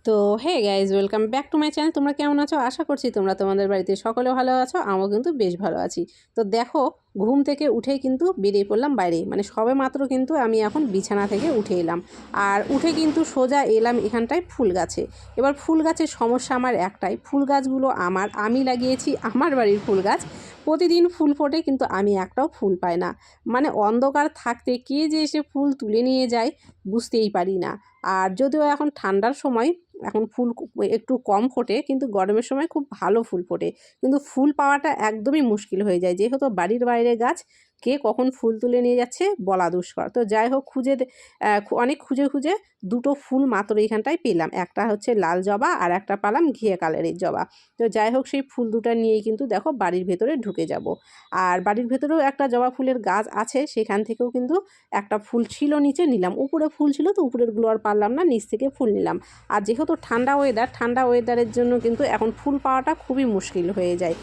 তো hey guys, welcome back to my channel. তোমরা কেমন আছো? আশা করছি তোমরা তোমাদের বাড়িতে সকলে ভালো আছো। আমিও কিন্তু বেশ ভালো আছি। তো দেখো, ঘুম থেকে উঠেই কিন্তু বেরিয়ে পড়লাম বাইরে। মানে সবে মাত্র কিন্তু আমি এখন বিছানা থেকে উঠে এলাম। আর উঠে কিন্তু সোজা এলাম এখানটায় ফুল গাছে। এবার ফুল গাছের সমস্যা আমার একটাই, ফুল গাছগুলো আমি লাগিয়েছি, আমার বাড়ির ফুল গাছ। প্রতিদিন ফুল ফোটে কিন্তু আমি একটাও ফুল পাই না। মানে অন্ধকার থাকতে কে যে এসে ফুল তুলে নিয়ে যায় বুঝতেই পারি না। আর যদিও এখন ঠান্ডার সময়, এখন ফুল একটু কম ফোটে, কিন্তু গরমের সময় খুব ভালো ফুল ফোটে। কিন্তু ফুল পাওয়াটা একদমই মুশকিল হয়ে যায়, যেহেতু বাড়ির বাইরে গাছ, কে কখন ফুল তুলে নিয়ে যাচ্ছে বলা দুষ্কর। তো যাই হোক, অনেক খুঁজে খুঁজে দুটো ফুল মাত্র এইখানটায় পেলাম। একটা হচ্ছে লাল জবা আর একটা পেলাম ঘিয়ে কালারের জবা। তো যাই হোক, সেই ফুল দুটো নিয়েই কিন্তু দেখো বাড়ির ভেতরে ঢুকে যাব। আর বাড়ির ভেতরেও একটা জবা ফুলের গাছ আছে, সেখান থেকেও কিন্তু একটা ফুল ছিল, নিচে নিলাম। উপরে ফুল ছিল তো উপরেরগুলো আর পারলাম না, নিচ থেকে ফুল নিলাম। আর যেহেতু ঠান্ডা ওয়েদারের জন্য কিন্তু এখন ফুল পাওয়াটা খুবই মুশকিল হয়ে যায়।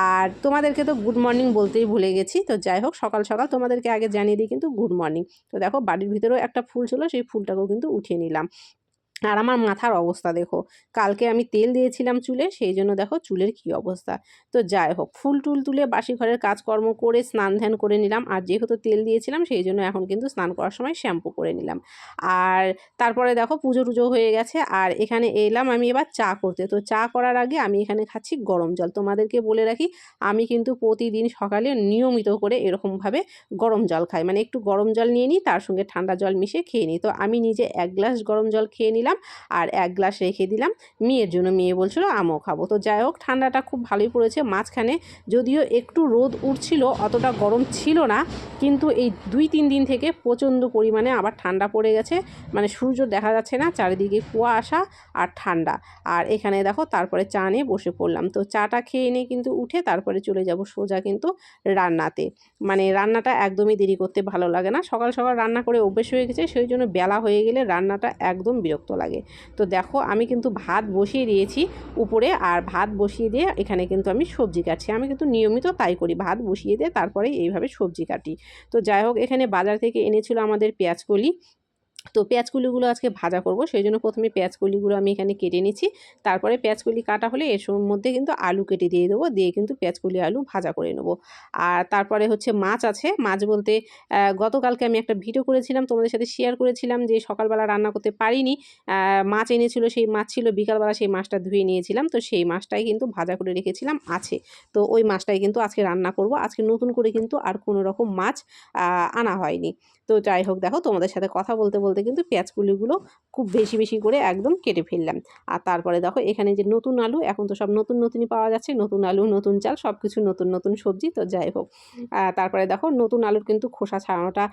আর তোমাদেরকে তো গুড মর্নিং বলতেই ভুলে গেছি। তো যাই হোক, সকাল সকাল তোমাদেরকে আগে জানিয়ে দিই কিন্তু গুড মর্নিং। তো দেখো, বাড়ির ভিতরেও একটা ফুল ছিল, সেই ফুলটাকেও কিন্তু উঠিয়ে নিলাম। আর আমার মাথার অবস্থা দেখো, কালকে আমি তেল দিয়েছিলাম চুলে, সেই জন্য দেখো চুলের কি অবস্থা। তো যাই হোক, ফুল টুল তুলে বাসি ঘরের কাজকর্ম করে স্নান ধ্যান করে নিলাম। আর যেহেতু তেল দিয়েছিলাম সেই জন্য এখন কিন্তু স্নান করার সময় শ্যাম্পু করে নিলাম। আর তারপরে দেখো পুজো টুজো হয়ে গেছে, আর এখানে এলাম আমি এবার চা করতে। তো চা করার আগে আমি এখানে খাচ্ছি গরম জল। তোমাদেরকে বলে রাখি, আমি কিন্তু প্রতিদিন সকালে নিয়মিত করে এরকমভাবে গরম জল খাই। মানে একটু গরম জল নিয়ে নিই, তার সঙ্গে ঠান্ডা জল মিশিয়ে খেয়ে নিই। তো আমি নিজে 1 গ্লাস গরম জল খেয়ে নিলাম, আর 1 গ্লাস রেখে দিলাম মেয়ের জন্য। মেয়ে বলছিল আমিও খাবো। তো যাই হোক, ঠান্ডাটা খুব ভালোই পড়েছে। মাঝখানে যদিও একটু রোদ উঠছিল, অতটা গরম ছিল না, কিন্তু এই 2-3 দিন থেকে প্রচণ্ড পরিমাণে আবার ঠান্ডা পড়ে গেছে। মানে সূর্য দেখা যাচ্ছে না, চারিদিকে কুয়াশা আর ঠান্ডা। আর এখানে দেখো, তারপরে চা নিয়ে বসে পড়লাম। তো চাটা খেয়ে নিয়ে কিন্তু উঠে তারপরে চলে যাব সোজা কিন্তু রান্নাতে। মানে রান্নাটা একদমই দেরি করতে ভালো লাগে না, সকাল সকাল রান্না করে অভ্যেস হয়ে গেছে, সেই জন্য বেলা হয়ে গেলে রান্নাটা একদম বিরক্ত লাগে। তো দেখো, আমি কিন্তু ভাত বসিয়ে দিয়েছি উপরে, আর ভাত বসিয়ে দিয়ে এখানে কিন্তু আমি সবজি কাটছি। আমি কিন্তু নিয়মিত তাই করি, ভাত বসিয়ে দিয়ে তারপরে এইভাবে সবজি কাটি। তো যাই হোক, এখানে বাজার থেকে এনেছিল আমাদের পেঁয়াজকলি। তো পেঁয়াজকলিগুলো আজকে ভাজা করব, সেই জন্য প্রথমে পেঁয়াজকলিগুলো আমি এখানে কেটে নিচ্ছি। তারপরে পেঁয়াজকলি কাটা হলে এর মধ্যে কিন্তু আলু কেটে দিয়ে দেবো, দিয়ে কিন্তু পেঁয়াজকলি আলু ভাজা করে নেব। আর তারপরে হচ্ছে মাছ আছে। মাছ বলতে গতকালকে আমি একটা ভিডিও করেছিলাম, তোমাদের সাথে শেয়ার করেছিলাম যে সকালবেলা রান্না করতে পারিনি। মাছ এনেছিল, সেই মাছ ছিল, বিকালবেলা সেই মাছটা ধুয়ে নিয়েছিলাম। তো সেই মাছটাই কিন্তু ভাজা করে রেখেছিলাম আছে। তো ওই মাছটাই কিন্তু আজকে রান্না করব। আজকে নতুন করে কিন্তু আর কোনো রকম মাছ আনা হয়নি। তো যাই হোক, দেখো তোমাদের সাথে কথা বলতে বলতে কিন্তু পেঁয়াজকলিগুলো খুব বেশি বেশি করে একদম কেটে ফেললাম। আর তারপরে দেখো, এখানে যে নতুন আলু, এখন তো সব নতুন নতুনই পাওয়া যাচ্ছে, নতুন আলু নতুন চাল সব কিছু নতুন নতুন সবজি। তো যাই হোক, তারপরে দেখো নতুন আলুর কিন্তু খোসা ছাড়ানোটা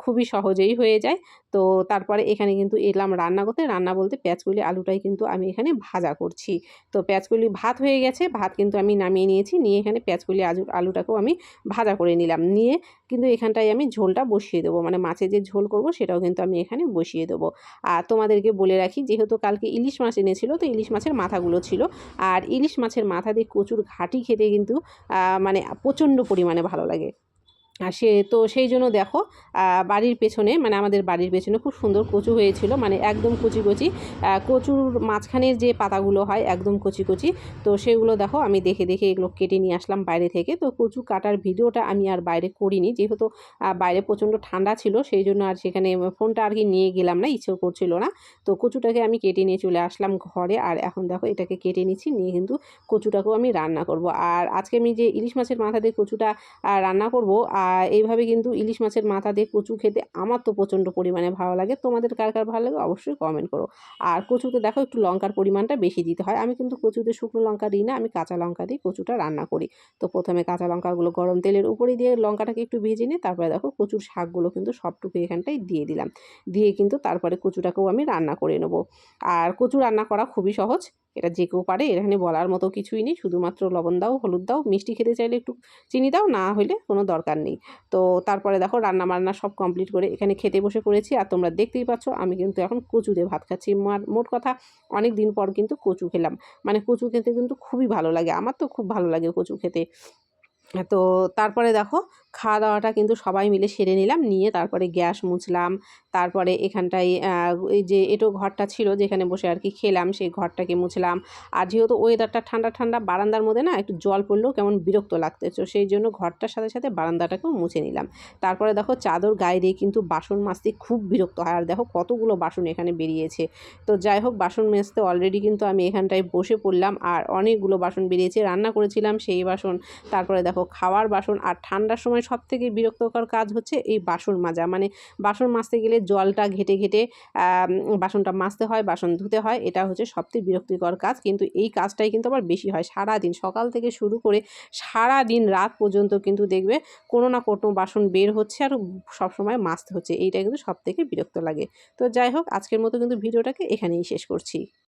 খুবই সহজেই হয়ে যায়। তো তারপরে এখানে কিন্তু এলাম রান্না করতে। রান্না বলতে পেঁয়াজকলি আলুটাই কিন্তু আমি এখানে ভাজা করছি। তো পেঁয়াজকলি ভাত হয়ে গেছে, ভাত কিন্তু আমি নামিয়ে নিয়েছি, নিয়ে এখানে পেঁয়াজকলি আলুটাকেও আমি ভাজা করে নিলাম। নিয়ে কিন্তু এখানটায় আমি ঝোলটা বসিয়ে দেবো, মানে মাছের যে ঝোল করব সেটাও কিন্তু আমি এখানে বসিয়ে দেবো। আর তোমাদেরকে বলে রাখি, যেহেতু কালকে ইলিশ মাছ এনেছিল, তো ইলিশ মাছের মাথাগুলো ছিল। আর ইলিশ মাছের মাথা দিয়ে কচুর ঘাটি খেতে কিন্তু মানে প্রচণ্ড পরিমাণে ভালো লাগে। আর সেই জন্য দেখো, বাড়ির পেছনে, মানে আমাদের বাড়ির পেছনে খুব সুন্দর কচু হয়েছিল, মানে একদম কচি কচি। কচুর মাঝখানের যে পাতাগুলো হয় একদম কচি কচি। তো সেগুলো দেখো, আমি দেখে দেখে এগুলো কেটে নিয়ে আসলাম বাইরে থেকে। তো কচু কাটার ভিডিওটা আমি আর বাইরে করিনি, যেহেতু বাইরে প্রচণ্ড ঠান্ডা ছিল, সেই জন্য আর সেখানে ফোনটা আর কি নিয়ে গেলাম না, ইচ্ছেও করছিল না। তো কচুটাকে আমি কেটে নিয়ে চলে আসলাম ঘরে। আর এখন দেখো, এটাকে কেটে নিচ্ছি, নিয়ে কিন্তু কচুটাকেও আমি রান্না করব। আর আজকে আমি যে ইলিশ মাছের মাথা দিয়ে কচুটা রান্না করব, এইভাবে কিন্তু ইলিশ মাছের মাথা দিয়ে কচু খেতে আমার তো প্রচণ্ড পরিমাণে ভালো লাগে। তোমাদের কার কার ভালো লাগে অবশ্যই কমেন্ট করো। আর কচুতে দেখো একটু লঙ্কার পরিমাণটা বেশি দিতে হয়। আমি কিন্তু কচুতে শুকনো লঙ্কা দিই না, আমি কাঁচা লঙ্কা দিয়ে কচুটা রান্না করি। তো প্রথমে কাঁচা লঙ্কাগুলো গরম তেলের উপরে দিয়ে লঙ্কাটাকে একটু ভেজে নিয়ে তারপরে দেখো কচুর শাকগুলো কিন্তু সবটুকু এখানটায় দিয়ে দিলাম। দিয়ে কিন্তু তারপরে কচুটাকেও আমি রান্না করে নেব। আর কচু রান্না করা খুবই সহজ, এটা যে কেউ পারে, এখানে বলার মতো কিছুই নেই। শুধুমাত্র লবণ দাও, হলুদ দাও, মিষ্টি খেতে চাইলে একটু চিনি দাও, না হলে কোনো দরকার নেই। তো তারপরে দেখো, রান্না বান্না সব কমপ্লিট করে এখানে খেতে বসে পড়েছি। আর তোমরা দেখতেই পাচ্ছ, আমি কিন্তু এখন কচু দিয়ে ভাত খাচ্ছি। মোট কথা, অনেক দিন পর কিন্তু কচু খেলাম। মানে কচু খেতে কিন্তু খুবই ভালো লাগে, আমার তো খুব ভালো লাগে কচু খেতে। তো তারপরে দেখো, খাওয়া দাওয়াটা কিন্তু সবাই মিলে সেরে নিলাম, নিয়ে তারপরে গ্যাস মুছলাম। তারপরে এখানটায় এই যে এঁটো ঘরটা ছিল যেখানে বসে আর কি খেলাম, সেই ঘরটাকে মুছলাম। আর যেহেতু ওয়েদারটা ঠান্ডা ঠান্ডা, বারান্দার মধ্যে না একটু জল পড়লেও কেমন বিরক্ত লাগতেছে, সেই জন্য ঘরটার সাথে সাথে বারান্দাটাকেও মুছে নিলাম। তারপরে দেখো চাদর গায়ে দিয়ে কিন্তু বাসন মাজতে খুব বিরক্ত হয়। আর দেখো কতগুলো বাসন এখানে বেরিয়েছে। তো যাই হোক, বাসন মাজতে অলরেডি কিন্তু আমি এখানটায় বসে পড়লাম। আর অনেকগুলো বাসন বেরিয়েছে, রান্না করেছিলাম সেই বাসন, তারপরে দেখো খাওয়ার বাসন। আর ঠান্ডার সময় সবথেকে বিরক্তকর কাজ হচ্ছে এই বাসন মাজা। মানে বাসন মাজতে গেলে জলটা ঘেঁটে ঘেঁটে বাসনটা মাজতে হয়, বাসন ধুতে হয়, এটা হচ্ছে সবথেকে বিরক্তিকর কাজ। কিন্তু এই কাজটাই কিন্তু আবার বেশি হয় সারাদিন, সকাল থেকে শুরু করে সারাদিন রাত পর্যন্ত কিন্তু দেখবে কোনো না কোনো বাসন বের হচ্ছে আর সবসময় মাজতে হচ্ছে। এইটা কিন্তু সবথেকে বিরক্ত লাগে। তো যাই হোক, আজকের মতো কিন্তু ভিডিওটাকে এখানেই শেষ করছি।